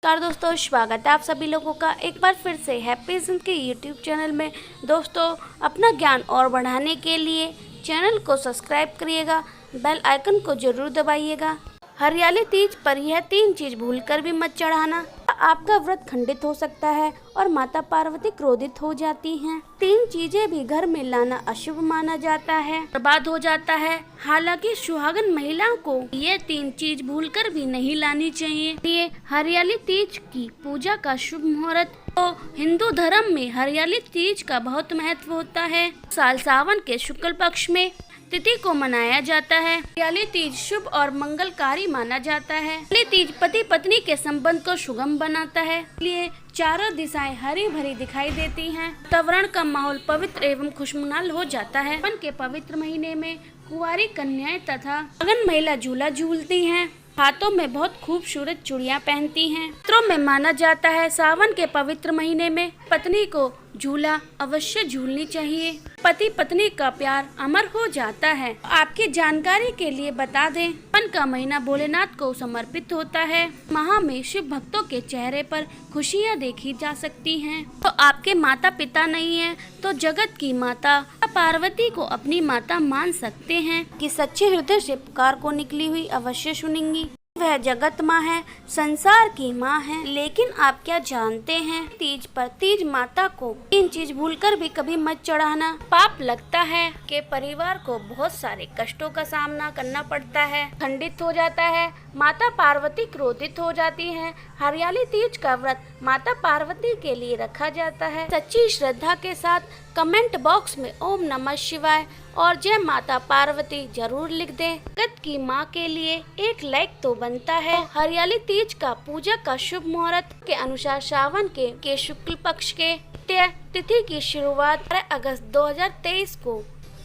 नमस्कार दोस्तों, स्वागत है आप सभी लोगों का एक बार फिर से हैप्पी जिंदगी के यूट्यूब चैनल में। दोस्तों, अपना ज्ञान और बढ़ाने के लिए चैनल को सब्सक्राइब करिएगा, बेल आइकन को जरूर दबाइएगा। हरियाली तीज पर यह 3 चीज भूलकर भी मत चढ़ाना। आपका व्रत खंडित हो सकता है और माता पार्वती क्रोधित हो जाती हैं। 3 चीजें भी घर में लाना अशुभ माना जाता है, बर्बाद हो जाता है। हालांकि सुहागन महिलाओं को ये 3 चीज भूलकर भी नहीं लानी चाहिए। ये हरियाली तीज की पूजा का शुभ मुहूर्त। तो हिंदू धर्म में हरियाली तीज का बहुत महत्व होता है। साल सावन के शुक्ल पक्ष में तिथि को मनाया जाता है। हरियाली तीज शुभ और मंगलकारी माना जाता है। हरियाली तीज पति पत्नी के संबंध को सुगम बनाता है, इसलिए चारों दिशाएं हरी भरी दिखाई देती हैं। वातावरण का माहौल पवित्र एवं खुशनुमा हो जाता है। सावन के पवित्र महीने में कुंवारी कन्याएं तथा अगन महिला झूला झूलती हैं। हाथों में बहुत खूबसूरत चूड़ियां पहनती हैं। शास्त्रों में माना जाता है सावन के पवित्र महीने में पत्नी को झूला अवश्य झूलनी चाहिए। पति पत्नी का प्यार अमर हो जाता है। आपकी जानकारी के लिए बता दें, सावन का महीना भोलेनाथ को समर्पित होता है। माह में शिव भक्तों के चेहरे पर खुशियां देखी जा सकती हैं। तो आपके माता पिता नहीं हैं, तो जगत की माता पार्वती को अपनी माता मान सकते हैं कि सच्चे हृदय से पुकार को निकली हुई अवश्य सुनेंगी। वह जगत माँ है, संसार की माँ है। लेकिन आप क्या जानते हैं, तीज पर तीज माता को 3 चीज भूलकर भी कभी मत चढ़ाना। पाप लगता है कि परिवार को बहुत सारे कष्टों का सामना करना पड़ता है, खंडित हो जाता है, माता पार्वती क्रोधित हो जाती हैं। हरियाली तीज का व्रत माता पार्वती के लिए रखा जाता है। सच्ची श्रद्धा के साथ कमेंट बॉक्स में ओम नमः शिवाय और जय माता पार्वती जरूर लिख दें। जगत की माँ के लिए एक लाइक तो बनता है। हरियाली तीज का पूजा का शुभ मुहूर्त के अनुसार सावन के शुक्ल पक्ष के तिथि की शुरुआत 13 अगस्त 2023 को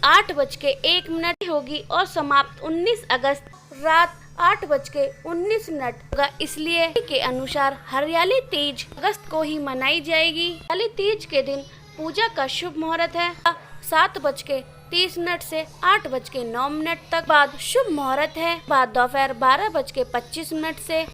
8:01 होगी और समाप्त 19 अगस्त रात 8:19 होगा। इसलिए के अनुसार हरियाली तीज अगस्त को ही मनाई जाएगी। हरियाली तीज के दिन पूजा का शुभ मुहूर्त है 7:30 से 8:09 तक। बाद शुभ मुहूर्त है बाद दोपहर 12:25 से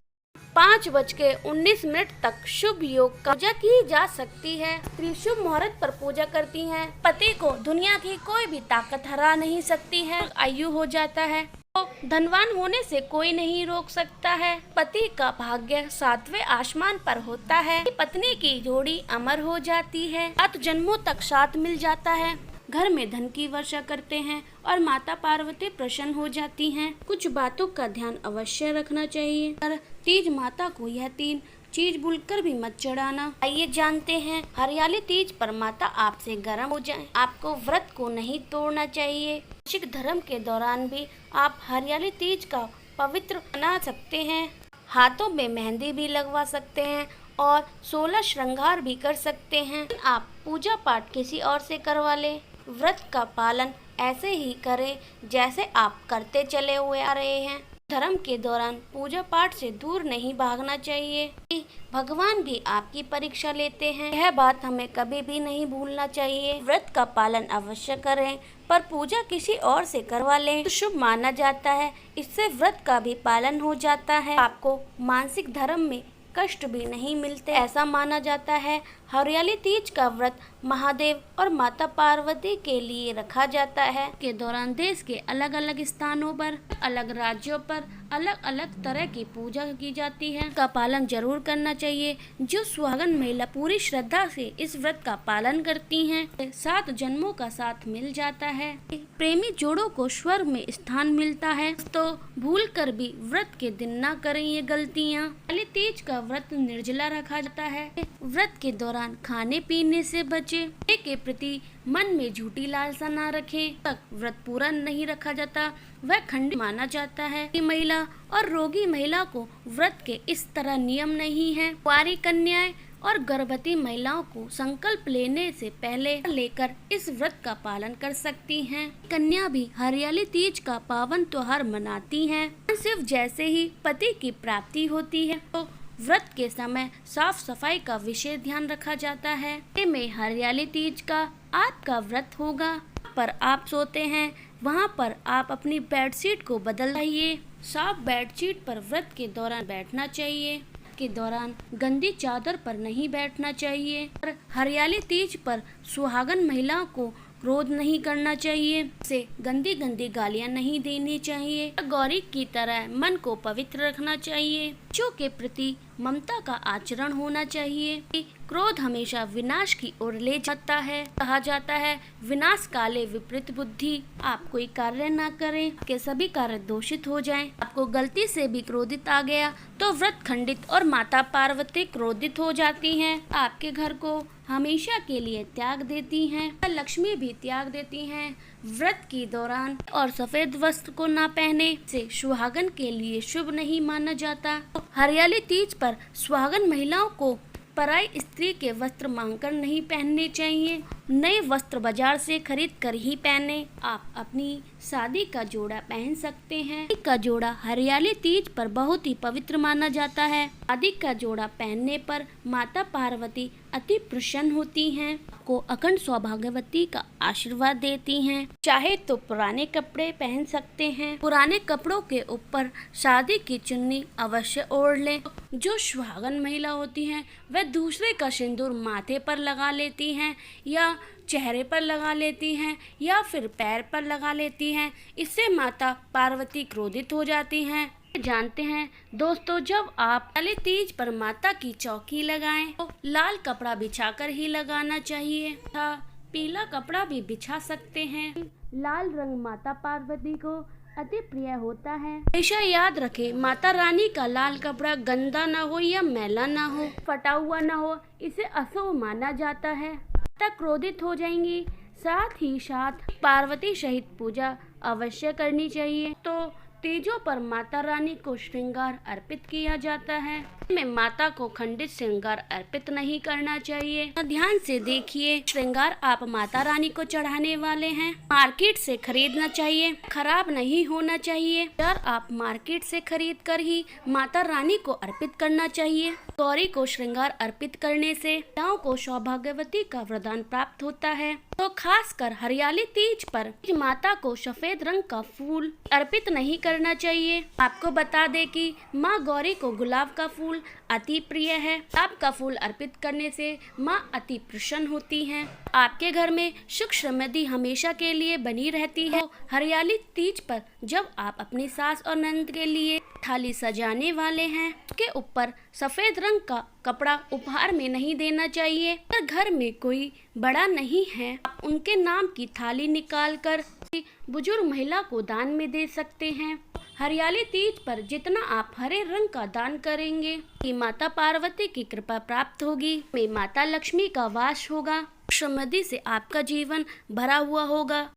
5:19 तक। शुभ योग का पूजा की जा सकती है। स्त्री शुभ मुहूर्त पर पूजा करती हैं। पति को दुनिया की कोई भी ताकत हरा नहीं सकती है। आयु हो जाता है तो धनवान होने से कोई नहीं रोक सकता है। पति का भाग्य 7वें आसमान पर होता है। पत्नी की जोड़ी अमर हो जाती है। 7 जन्मों तक साथ मिल जाता है। घर में धन की वर्षा करते हैं और माता पार्वती प्रसन्न हो जाती हैं। कुछ बातों का ध्यान अवश्य रखना चाहिए। पर तीज माता को यह 3 चीज भूलकर भी मत चढ़ाना। आइए जानते हैं, हरियाली तीज पर माता आपसे गर्म हो जाए, आपको व्रत को नहीं तोड़ना चाहिए। सिख धर्म के दौरान भी आप हरियाली तीज का पवित्र बना सकते हैं। हाथों में मेहंदी भी लगवा सकते हैं और 16 श्रृंगार भी कर सकते हैं। आप पूजा पाठ किसी और से करवा लें। व्रत का पालन ऐसे ही करें जैसे आप करते चले हुए आ रहे हैं। धर्म के दौरान पूजा पाठ से दूर नहीं भागना चाहिए। भगवान भी आपकी परीक्षा लेते हैं, यह बात हमें कभी भी नहीं भूलना चाहिए। व्रत का पालन अवश्य करें, पर पूजा किसी और से करवा लें तो शुभ माना जाता है। इससे व्रत का भी पालन हो जाता है। आपको मानसिक धर्म में कष्ट भी नहीं मिलते, ऐसा माना जाता है। हरियाली तीज का व्रत महादेव और माता पार्वती के लिए रखा जाता है। के दौरान देश के अलग अलग स्थानों पर, अलग राज्यों पर अलग अलग तरह की पूजा की जाती है। का पालन जरूर करना चाहिए। जो सुहागन महिला पूरी श्रद्धा से इस व्रत का पालन करती हैं, 7 जन्मों का साथ मिल जाता है। प्रेमी जोड़ों को स्वर्ग में स्थान मिलता है। तो भूल कर भी व्रत के दिन ना करें ये गलतियाँ। हरियाली तीज का व्रत निर्जला रखा जाता है। व्रत के दौरान खाने पीने से बचे। के प्रति मन में झूठी लालसा ना रखें। तक व्रत पूरा नहीं रखा जाता, वह खंडित माना जाता है। महिला और रोगी महिला को व्रत के इस तरह नियम नहीं है। कुंवारी कन्याएं और गर्भवती महिलाओं को संकल्प लेने से पहले लेकर इस व्रत का पालन कर सकती हैं। कन्या भी हरियाली तीज का पावन त्योहार मनाती हैं। सिर्फ जैसे ही पति की प्राप्ति होती है तो व्रत के समय साफ सफाई का विशेष ध्यान रखा जाता है। में हरियाली तीज का आपका व्रत होगा, पर आप सोते हैं वहाँ पर आप अपनी बेडशीट को बदल रहिए। साफ बेडशीट पर व्रत के दौरान बैठना चाहिए। के दौरान गंदी चादर पर नहीं बैठना चाहिए और हरियाली तीज पर सुहागन महिलाओं को क्रोध नहीं करना चाहिए, से गंदी गंदी गालियां नहीं देनी चाहिए। गौरी की तरह मन को पवित्र रखना चाहिए। बच्चों के प्रति ममता का आचरण होना चाहिए। क्रोध हमेशा विनाश की ओर ले जाता है। कहा जाता है विनाश काले विपरीत बुद्धि। आप कोई कार्य न करें कि सभी कार्य दूषित हो जाएं। आपको गलती से भी क्रोधित आ गया तो व्रत खंडित और माता पार्वती क्रोधित हो जाती हैं। आपके घर को हमेशा के लिए त्याग देती हैं। लक्ष्मी भी त्याग देती हैं। व्रत के दौरान और सफेद वस्त्र को ना पहने से सुहागन के लिए शुभ नहीं माना जाता। हरियाली तीज पर सुहागन महिलाओं को पराई स्त्री के वस्त्र मांगकर नहीं पहनने चाहिए। नए वस्त्र बाजार से खरीद कर ही पहने। आप अपनी शादी का जोड़ा पहन सकते हैं। शादी का जोड़ा हरियाली तीज पर बहुत ही पवित्र माना जाता है। शादी का जोड़ा पहनने पर माता पार्वती अति प्रसन्न होती हैं, को अखंड सौभाग्यवती का आशीर्वाद देती हैं। चाहे तो पुराने कपड़े पहन सकते हैं। पुराने कपड़ों के ऊपर शादी की चुन्नी अवश्य ओढ़ लें। जो सुहागन महिला होती हैं वह दूसरे का सिंदूर माथे पर लगा लेती हैं या चेहरे पर लगा लेती हैं या फिर पैर पर लगा लेती हैं। इससे माता पार्वती क्रोधित हो जाती हैं। जानते हैं दोस्तों, जब आप हरियाली तीज पर माता की चौकी लगाएं तो लाल कपड़ा बिछाकर ही लगाना चाहिए तथा पीला कपड़ा भी बिछा सकते हैं। लाल रंग माता पार्वती को अति प्रिय होता है। हमेशा याद रखें माता रानी का लाल कपड़ा गंदा ना हो या मैला ना हो, फटा हुआ ना हो, इसे अशुभ माना जाता है। माता क्रोधित हो जाएंगी। साथ ही साथ पार्वती सहित पूजा अवश्य करनी चाहिए। तो तीजों पर माता रानी को श्रृंगार अर्पित किया जाता है। में माता को खंडित श्रृंगार अर्पित नहीं करना चाहिए। ध्यान से देखिए, श्रृंगार आप माता रानी को चढ़ाने वाले हैं, मार्केट से खरीदना चाहिए, खराब नहीं होना चाहिए। यार आप मार्केट से खरीद कर ही माता रानी को अर्पित करना चाहिए। गौरी को श्रृंगार अर्पित करने से महिलाओं को सौभाग्यवती का वरदान प्राप्त होता है। तो खासकर हरियाली तीज पर माता को सफेद रंग का फूल अर्पित नहीं करना चाहिए। आपको बता दें कि माँ गौरी को गुलाब का फूल अति प्रिय है। गुलाब का फूल अर्पित करने से माँ अति प्रसन्न होती हैं। आपके घर में सुख समृद्धि हमेशा के लिए बनी रहती है। तो हरियाली तीज पर जब आप अपनी सास और ननद के लिए थाली सजाने वाले हैं, उसके ऊपर सफेद रंग का कपड़ा उपहार में नहीं देना चाहिए। अगर घर में कोई बड़ा नहीं है, आप उनके नाम की थाली निकालकर बुजुर्ग महिला को दान में दे सकते हैं। हरियाली तीज पर जितना आप हरे रंग का दान करेंगे कि माता पार्वती की कृपा प्राप्त होगी, में माता लक्ष्मी का वास होगा, समृद्धि से आपका जीवन भरा हुआ होगा।